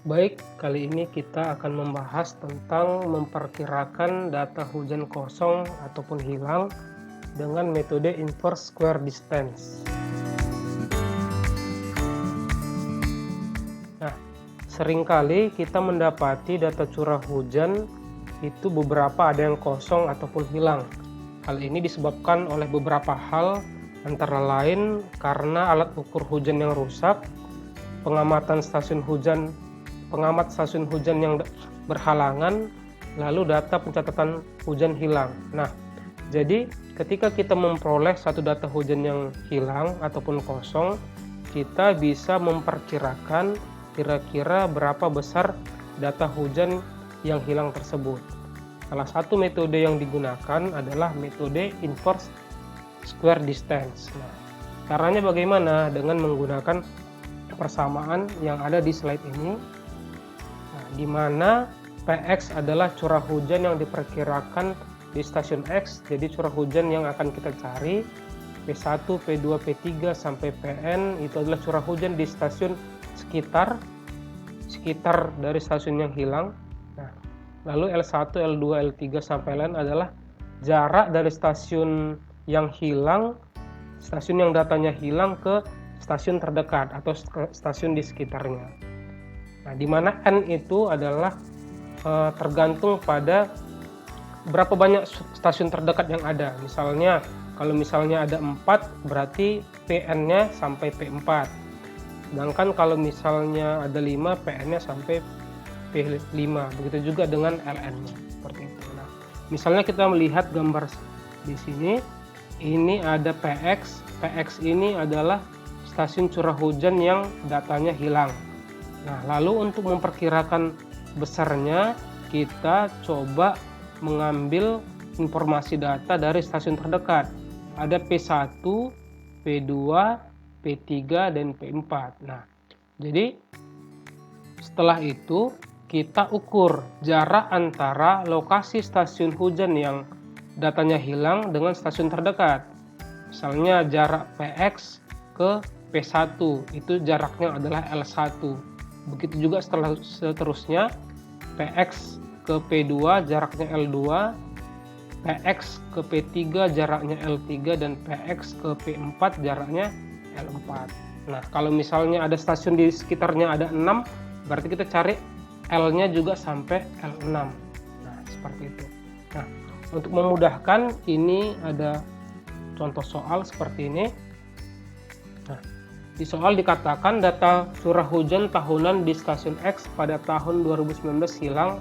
Baik, kali ini kita akan membahas tentang memperkirakan data hujan kosong ataupun hilang dengan metode inverse square distance. Nah, seringkali kita mendapati data curah hujan itu beberapa ada yang kosong ataupun hilang. Hal ini disebabkan oleh beberapa hal, antara lain karena alat ukur hujan yang rusak, pengamat stasiun hujan yang berhalangan, lalu data pencatatan hujan hilang. Nah, jadi ketika kita memperoleh satu data hujan yang hilang ataupun kosong, kita bisa memperkirakan kira-kira berapa besar data hujan yang hilang tersebut. Salah satu metode yang digunakan adalah metode inverse square distance. Nah, caranya bagaimana? Dengan menggunakan persamaan yang ada di slide ini, di mana Px adalah curah hujan yang diperkirakan di stasiun X. Jadi curah hujan yang akan kita cari P1, P2, P3 sampai Pn itu adalah curah hujan di stasiun sekitar dari stasiun yang hilang. Nah, lalu L1, L2, L3 sampai Ln adalah jarak dari stasiun yang hilang, stasiun yang datanya hilang ke stasiun terdekat atau stasiun di sekitarnya. Nah, di mana N itu adalah tergantung pada berapa banyak stasiun terdekat yang ada. Misalnya, kalau misalnya ada 4, berarti PN-nya sampai P4. Sedangkan kalau misalnya ada 5, PN-nya sampai P5. Begitu juga dengan LN-nya, seperti itu. Nah, misalnya kita melihat gambar di sini, ini ada PX. PX ini adalah stasiun curah hujan yang datanya hilang. Nah, lalu untuk memperkirakan besarnya, kita coba mengambil informasi data dari stasiun terdekat. Ada P1, P2, P3, dan P4. Nah, jadi setelah itu kita ukur jarak antara lokasi stasiun hujan yang datanya hilang dengan stasiun terdekat. Misalnya jarak PX ke P1, itu jaraknya adalah L1. Begitu juga seterusnya, PX ke P2 jaraknya L2, PX ke P3 jaraknya L3, dan PX ke P4 jaraknya L4. Nah, kalau misalnya ada stasiun di sekitarnya ada 6, berarti kita cari L-nya juga sampai L6. Nah, seperti itu. Nah, untuk memudahkan, ini ada contoh soal seperti ini. Nah, di soal dikatakan data curah hujan tahunan di stasiun X pada tahun 2019 hilang.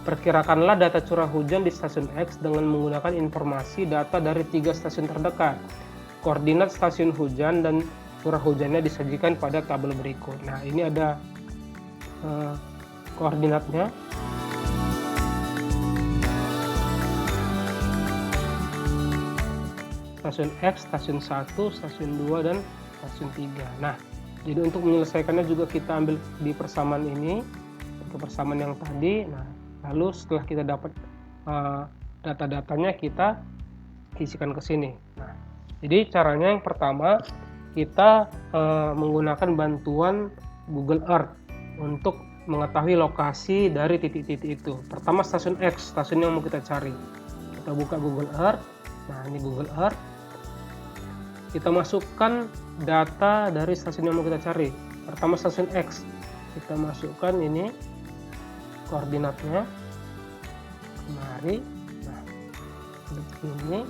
Perkirakanlah data curah hujan di stasiun X dengan menggunakan informasi data dari 3 stasiun terdekat. Koordinat stasiun hujan dan curah hujannya disajikan pada tabel berikut. Nah, ini ada koordinatnya. Stasiun X, stasiun 1, stasiun 2, dan stasiun 3. Nah, jadi untuk menyelesaikannya juga kita ambil di persamaan ini, ke persamaan yang tadi. Nah, lalu setelah kita dapat data-datanya, kita isikan ke sini. Nah, jadi caranya yang pertama, kita menggunakan bantuan Google Earth untuk mengetahui lokasi dari titik-titik itu. Pertama stasiun X, stasiun yang mau kita cari. Kita buka Google Earth. Nah, ini Google Earth. Kita masukkan data dari stasiun yang mau kita cari. Pertama stasiun X, kita masukkan ini koordinatnya kemari. Nah, ini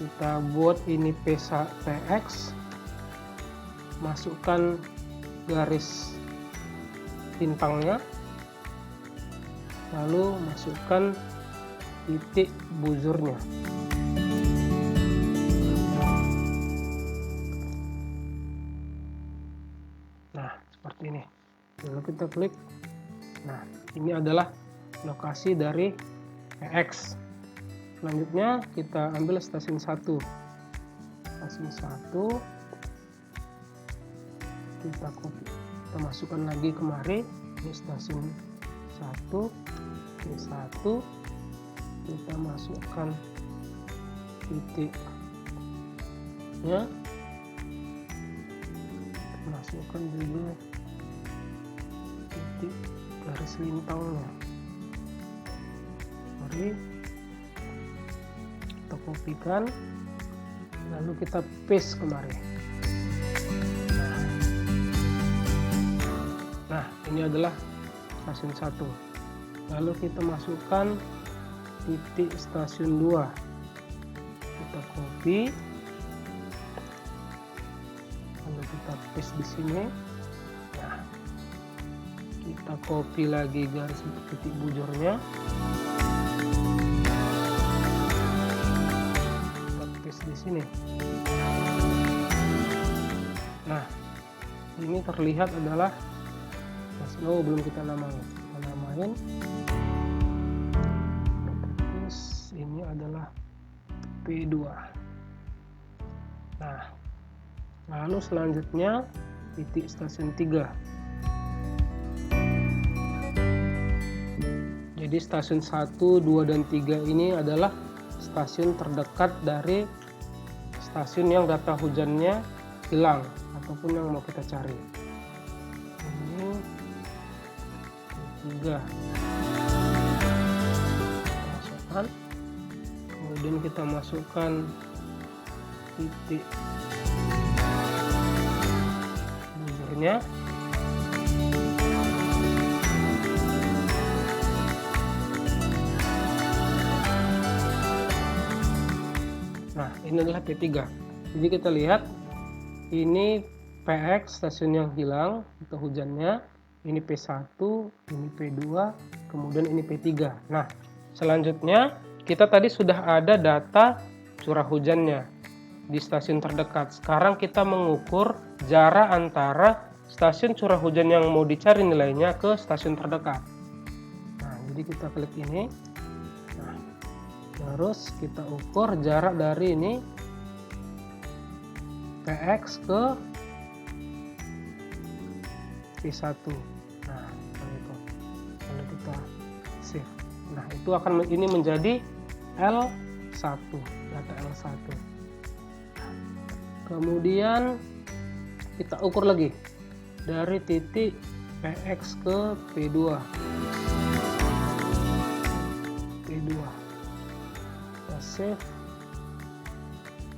kita buat ini PX, masukkan garis bintangnya, lalu masukkan titik buzurnya. Nah, seperti ini. Lalu kita klik. Nah, ini adalah lokasi dari PX. Selanjutnya kita ambil stasiun 1. Stasiun 1 kita copy. Kita masukkan lagi kemari. Ini stasiun 1, P1. Kita masukkan titiknya. Masukkan juga garis lintangnya. Mari kita kopikan, lalu kita paste kemari. Nah, ini adalah stasiun 1. Lalu kita masukkan titik stasiun 2. Kita copy, lalu kita paste di sini. Nah, kita copy lagi garis titik bujurnya. Kita paste di sini. Nah, ini terlihat adalah belum kita namain. Ini adalah P2. Nah, lalu selanjutnya titik stasiun 3. Jadi stasiun 1, 2, dan 3 ini adalah stasiun terdekat dari stasiun yang data hujannya hilang ataupun yang mau kita cari. Ini 3. Masukkan. Kemudian kita masukkan titik bujurnya. Nah, ini adalah P3. Jadi kita lihat ini PX, stasiun yang hilang atau hujannya. Ini P1, ini P2, kemudian ini P3. Nah, selanjutnya kita tadi sudah ada data curah hujannya di stasiun terdekat. Sekarang kita mengukur jarak antara stasiun curah hujan yang mau dicari nilainya ke stasiun terdekat. Nah, jadi kita klik ini. Nah, terus kita ukur jarak dari ini PX ke P1. Nah, itu. Lalu kita save. Nah, itu akan ini menjadi L1, data L1. Kemudian kita ukur lagi dari titik PX ke P2. Kita save.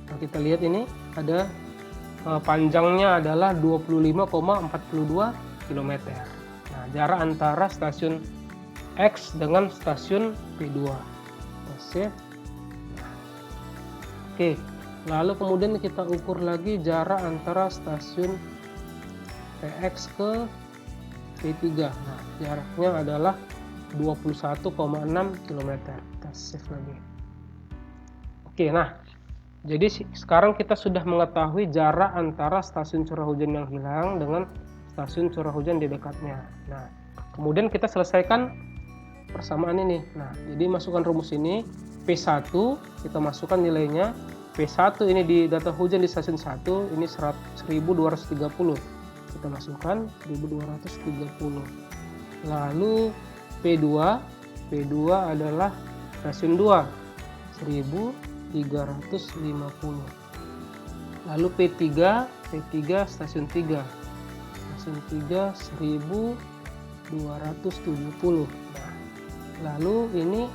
Nah, kita lihat ini ada panjangnya adalah 25,42 km. Nah, jarak antara stasiun X dengan stasiun P2. Kita save. Oke, lalu kemudian kita ukur lagi jarak antara stasiun PX ke P3. Nah, jaraknya adalah 21,6 km. Kita save lagi. Oke, nah, jadi sekarang kita sudah mengetahui jarak antara stasiun curah hujan yang hilang dengan stasiun curah hujan di dekatnya. Nah, kemudian kita selesaikan persamaan ini. Nah, jadi masukkan rumus ini. P1 kita masukkan nilainya. P1 ini di data hujan di stasiun 1 ini 1230. Kita masukkan 1230. Lalu P2 adalah stasiun 2 1350. Lalu P3 stasiun 3. Stasiun 3 1270. Nah, lalu ini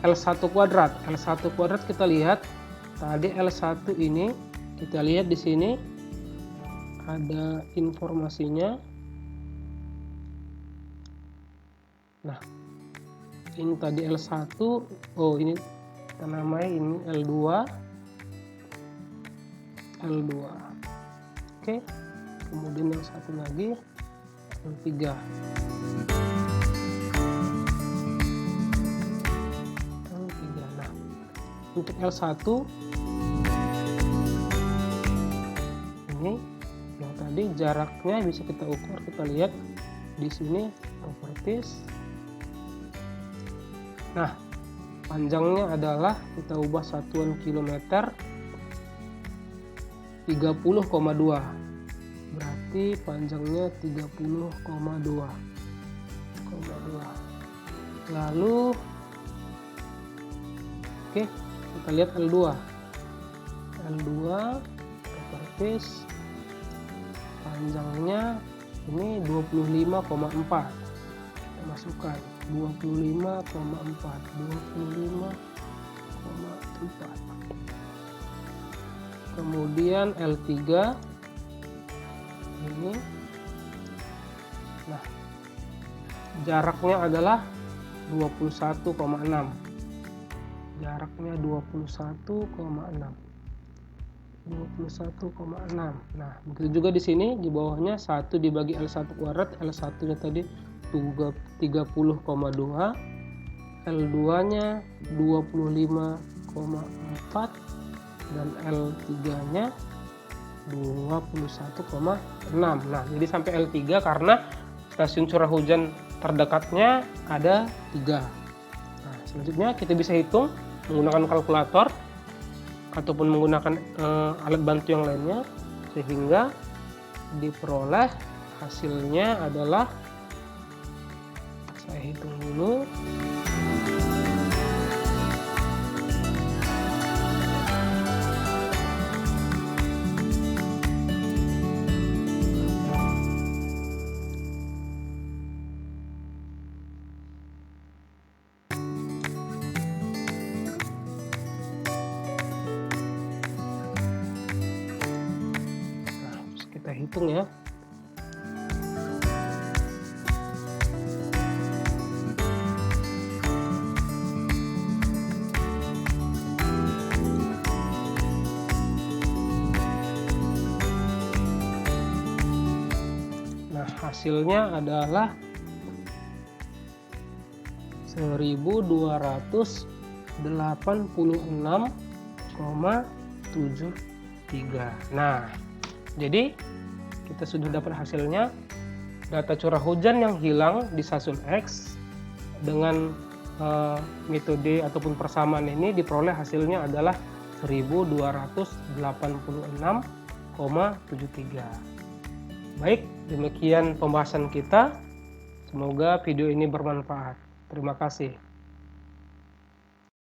L1 kuadrat. L1 kuadrat kita lihat tadi L1 ini kita lihat di sini ada informasinya. Nah, ini tadi L1. Oh, ini kita namai ini L2. Oke. Kemudian yang satu lagi L3. Nah, untuk L1 ini yang tadi jaraknya bisa kita ukur. Kita lihat di sini properties. Nah, panjangnya adalah kita ubah satuan kilometer 30,2. Berarti panjangnya 30,2. Lalu oke, kita lihat L2 properties panjangnya ini 25,4. masukkan 25,4, 25,4. Kemudian L3 ini, nah jaraknya adalah 21,6, jaraknya 21,6. Nah, begitu juga di sini di bawahnya 1 dibagi L1 kuadrat, L1 nya tadi 30,2, L2 nya 25,4, dan L3 nya 21,6. Nah, jadi sampai L3 karena stasiun curah hujan terdekatnya ada 3. Nah, selanjutnya kita bisa hitung menggunakan kalkulator ataupun menggunakan alat bantu yang lainnya, sehingga diperoleh hasilnya adalah, saya hitung dulu, kita hitung ya. Nah, hasilnya adalah 1286,73. Nah, jadi kita sudah dapat hasilnya. Data curah hujan yang hilang di stasiun X dengan metode ataupun persamaan ini diperoleh hasilnya adalah 1286,73. Baik, demikian pembahasan kita. Semoga video ini bermanfaat. Terima kasih.